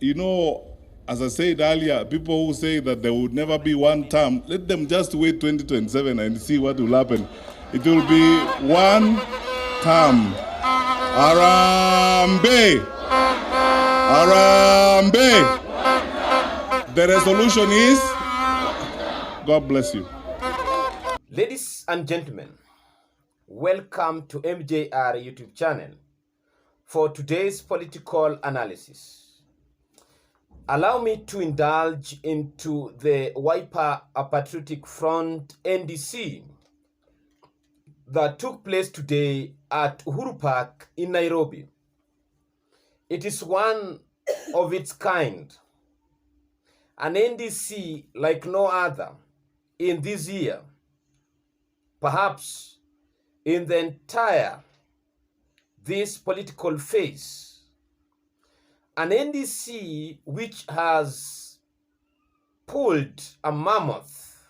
you know, as I said earlier, people who say that there would never be one term, let them just wait 2027 and see what will happen. It will be one term. Arambe! Arambe! The resolution is, God bless you. Ladies and gentlemen, welcome to MJR YouTube channel for today's political analysis. Allow me to indulge into the Wiper Patriotic Front NDC that took place today at Uhuru Park in Nairobi. It is one of its kind, an NDC like no other in this year, perhaps in the entire this political phase. An NDC which has pulled a mammoth,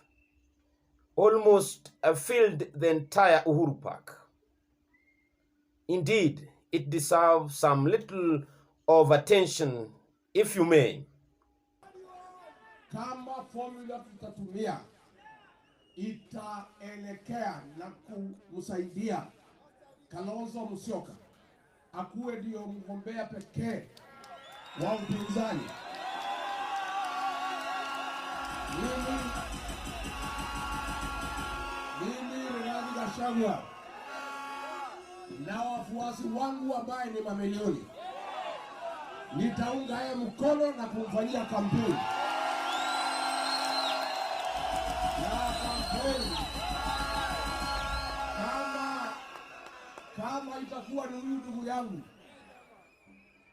almost filled the entire Uhuru Park. Indeed, it deserves some little of attention, if you may. Kama formula tutatumia itaelekea na kumsaidia Kalonzo Musyoka akuwe ndio mgombea pekee wa upinzani. Mimi Gachagua na wafuasi wangu ambaye ni mamilioni nitaunga yeye mkono na kumfanyia kampeni. Kama itakuwa ni huyu ndugu yangu,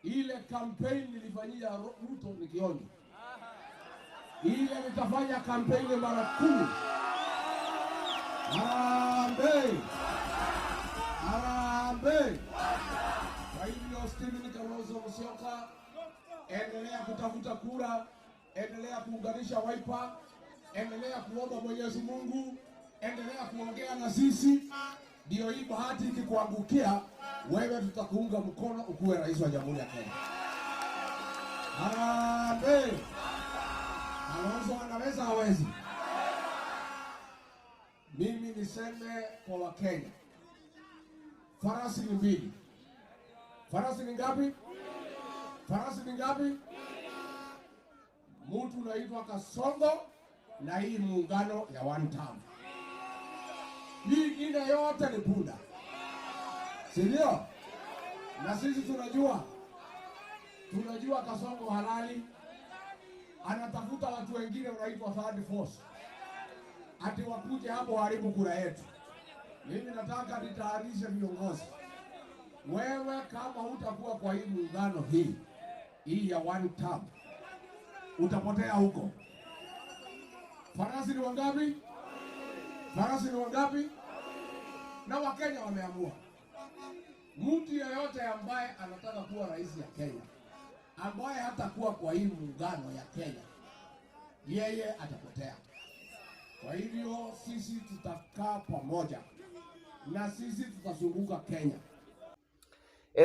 ile kampeni nilifanyia Ruto nikioni, ile nitafanya kampeni mara 10. Arambe! Arambe! Kwa hivyo Stephen Kalonzo Musyoka, endelea kutafuta kura, endelea kuunganisha Wiper, endelea kuomba Mwenyezi Mungu, endelea kuongea na sisi. Ndio hii bahati ikikuangukia wewe, tutakuunga mkono ukuwe rais wa Jamhuri ya Kenya. Arambe! Kalonzo anaweza hawezi? Mimi niseme kwa Wakenya, farasi ni mbili. Farasi ni ngapi? Farasi ni ngapi? Mtu unaitwa Kasongo na hii muungano ya one term. Hii ingine yote ni punda. Sindio? Na sisi tunajua Kasongo halali anatafuta watu wengine unaitwa third force, ati wakuje hapo haribu kura yetu. Mimi nataka nitayarishe viongozi, wewe kama hutakuwa kwa hii muungano hii ya one term, utapotea huko. Farasi ni wangapi? Farasi ni wangapi? Na Wakenya wameamua. Mtu yeyote ambaye anataka kuwa rais ya Kenya, ambaye hatakuwa kwa hii muungano ya Kenya, yeye atapotea. Kwa hivyo sisi tutakaa pamoja na sisi tutazunguka Kenya.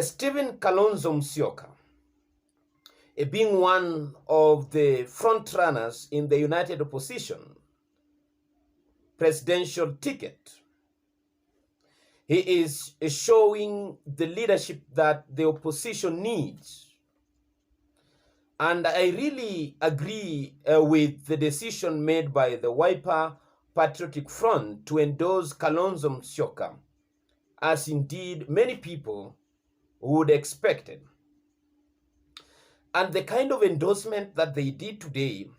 Stephen Kalonzo Musyoka, being one of the front runners in the United Opposition presidential ticket, he is showing the leadership that the opposition needs. And I really agree with the decision made by the Wiper Patriotic Front to endorse Kalonzo Musyoka, as indeed many people would expect it. And the kind of endorsement that they did today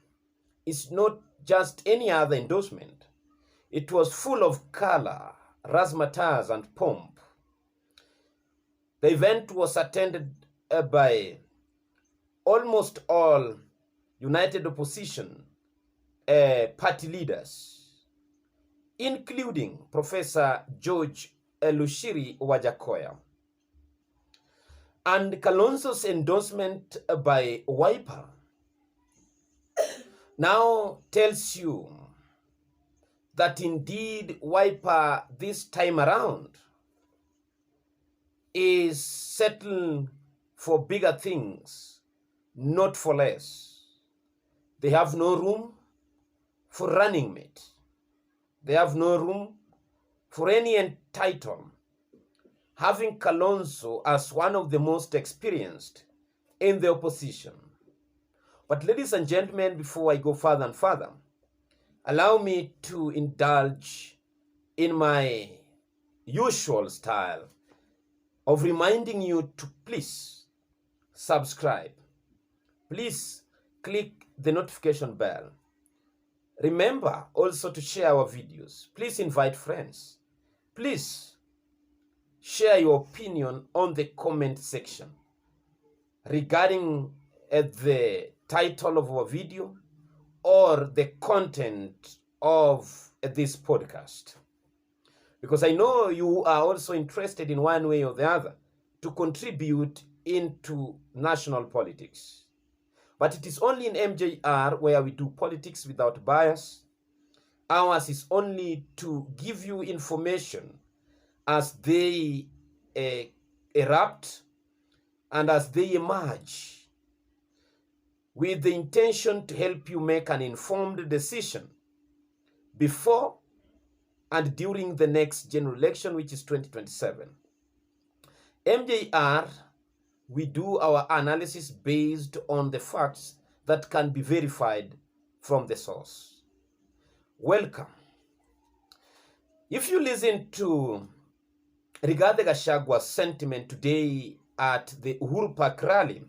is not just any other endorsement. It was full of color, razzmatazz, and pomp. The event was attended by almost all United Opposition party leaders, including Professor George Lushiri Wajakoya. And Kalonzo's endorsement by Wiper now tells you that indeed Wiper this time around is settling for bigger things not for less. They have no room for running mate. They have no room for any entitlement, having Kalonzo as one of the most experienced in the opposition. But ladies and gentlemen, before I go further and further, allow me to indulge in my usual style of reminding you to please subscribe. Please click the notification bell. Remember also to share our videos. Please invite friends. Please share your opinion on the comment section regarding the title of our video or the content of this podcast. Because I know you are also interested in one way or the other to contribute into national politics. But it is only in MJR where we do politics without bias. Ours is only to give you information as they erupt and as they emerge, with the intention to help you make an informed decision before and during the next general election, which is 2027. MJR, we do our analysis based on the facts that can be verified from the source. Welcome. If you listen to Rigathi Gachagua's sentiment today at the Uhuru Park rally,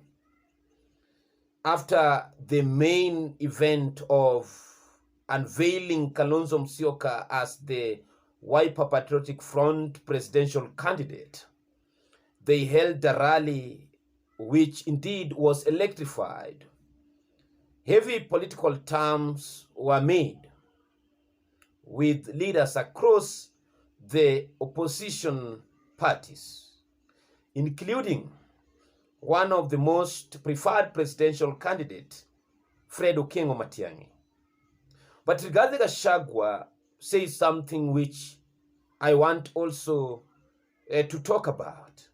after the main event of unveiling Kalonzo Musyoka as the Wiper Patriotic Front presidential candidate, they held a rally which indeed was electrified. Heavy political terms were made with leaders across the opposition parties, including one of the most preferred presidential candidate, Fred Okengo Matiang'i. But Rigathi Gachagua says something which I want also to talk about.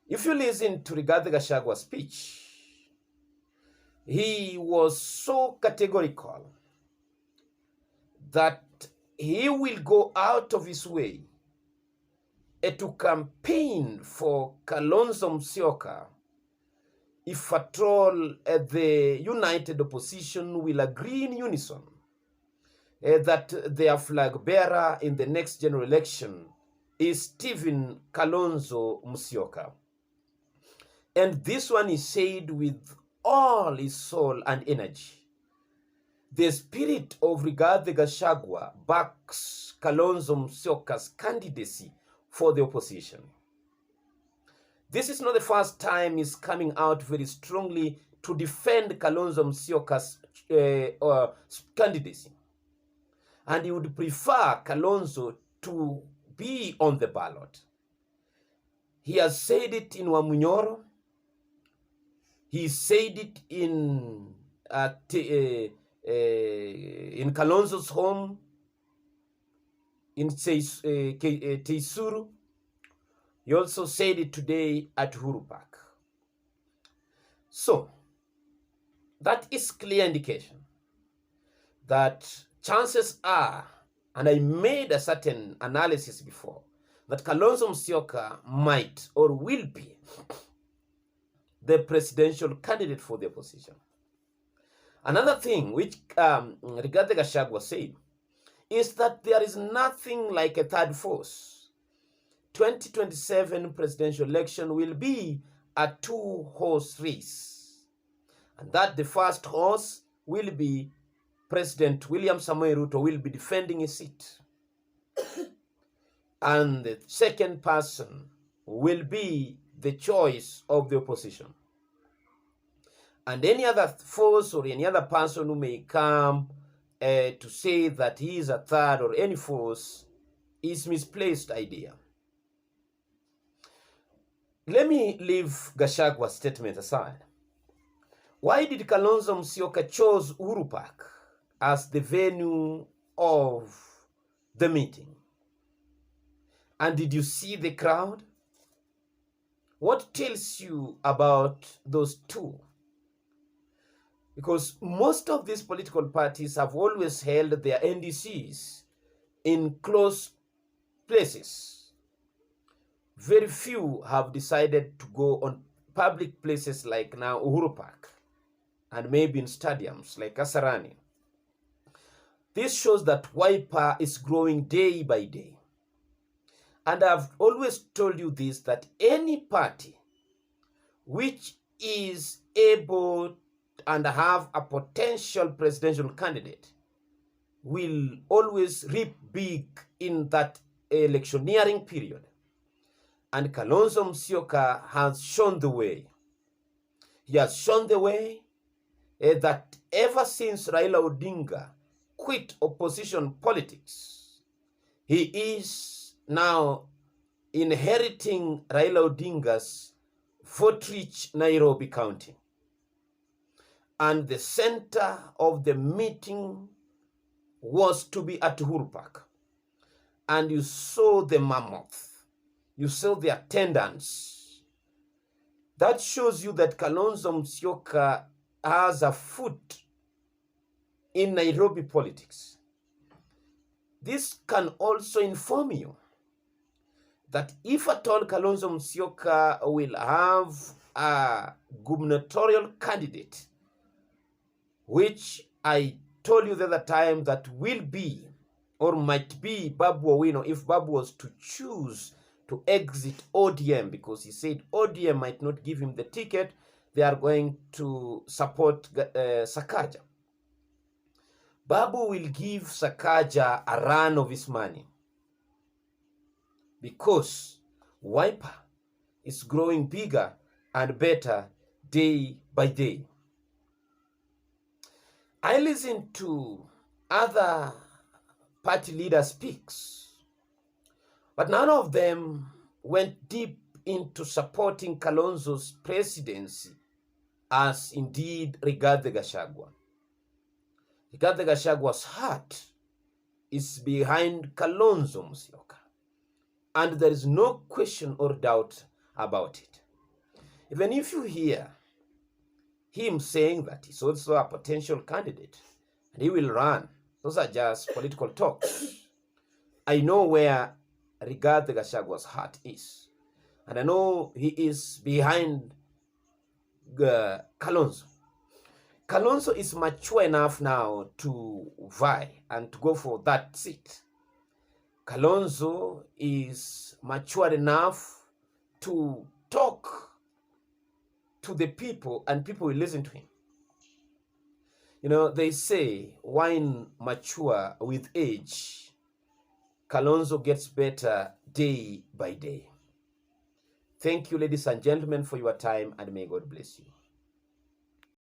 If you listen to Rigathi Gachagua's speech, he was so categorical that he will go out of his way to campaign for Kalonzo Musyoka if at all the united opposition will agree in unison that their flag bearer in the next general election is Stephen Kalonzo Musyoka. And this one is said with all his soul and energy. The spirit of Rigathi Gachagua backs Kalonzo Musyoka's candidacy for the opposition. This is not the first time he's coming out very strongly to defend Kalonzo Musyoka's candidacy. And he would prefer Kalonzo to be on the ballot. He has said it in Wamunyoro. He said it in Kalonzo's home, in Teisuru. He also said it today at Uhuru Park. So, that is clear indication that chances are, and I made a certain analysis before, that Kalonzo Musyoka might or will be the presidential candidate for the opposition. Another thing which Rigathi Gachagua said is that there is nothing like a third force. 2027 presidential election will be a two-horse race, and that the first horse will be President William Samoei Ruto will be defending his seat, and the second person will be the choice of the opposition. And any other force or any other person who may come to say that he is a third or any force is misplaced idea. Let me leave Gachagua's statement aside. Why did Kalonzo Musyoka choose Uhuru Park as the venue of the meeting? And did you see the crowd? What tells you about those two? Because most of these political parties have always held their NDCs in close places. Very few have decided to go on public places like now Uhuru Park and maybe in stadiums like Kasarani. This shows that Wiper is growing day by day. And I've always told you this, that any party which is able and have a potential presidential candidate will always reap big in that electioneering period. And Kalonzo Musyoka has shown the way. He has shown the way that ever since Raila Odinga quit opposition politics, he is now inheriting Raila Odinga's vote-rich Nairobi County. And the center of the meeting was to be at Uhuru Park. And you saw the mammoth. You saw the attendance. That shows you that Kalonzo Musyoka has a foot in Nairobi politics. This can also inform you that if at all Kalonzo Musyoka will have a gubernatorial candidate, which I told you the other time that will be or might be Babu Owino, if Babu was to choose to exit ODM, because he said ODM might not give him the ticket, they are going to support Sakaja. Babu will give Sakaja a run of his money because Wiper is growing bigger and better day by day. I listened to other party leaders speaks, but none of them went deep into supporting Kalonzo's presidency as indeed Rigathi Gachagua. Rigathi Gachagua's heart is behind Kalonzo Musyoka, and there is no question or doubt about it. Even if you hear him saying that he's also a potential candidate and he will run, those are just political talks. I know where Rigathi Gachagua's heart is, and I know he is behind Kalonzo. Kalonzo is mature enough now to vie and to go for that seat. Kalonzo is mature enough to talk to the people and people will listen to him. You know, they say wine mature with age. Kalonzo gets better day by day. Thank you, ladies and gentlemen, for your time, and may God bless you.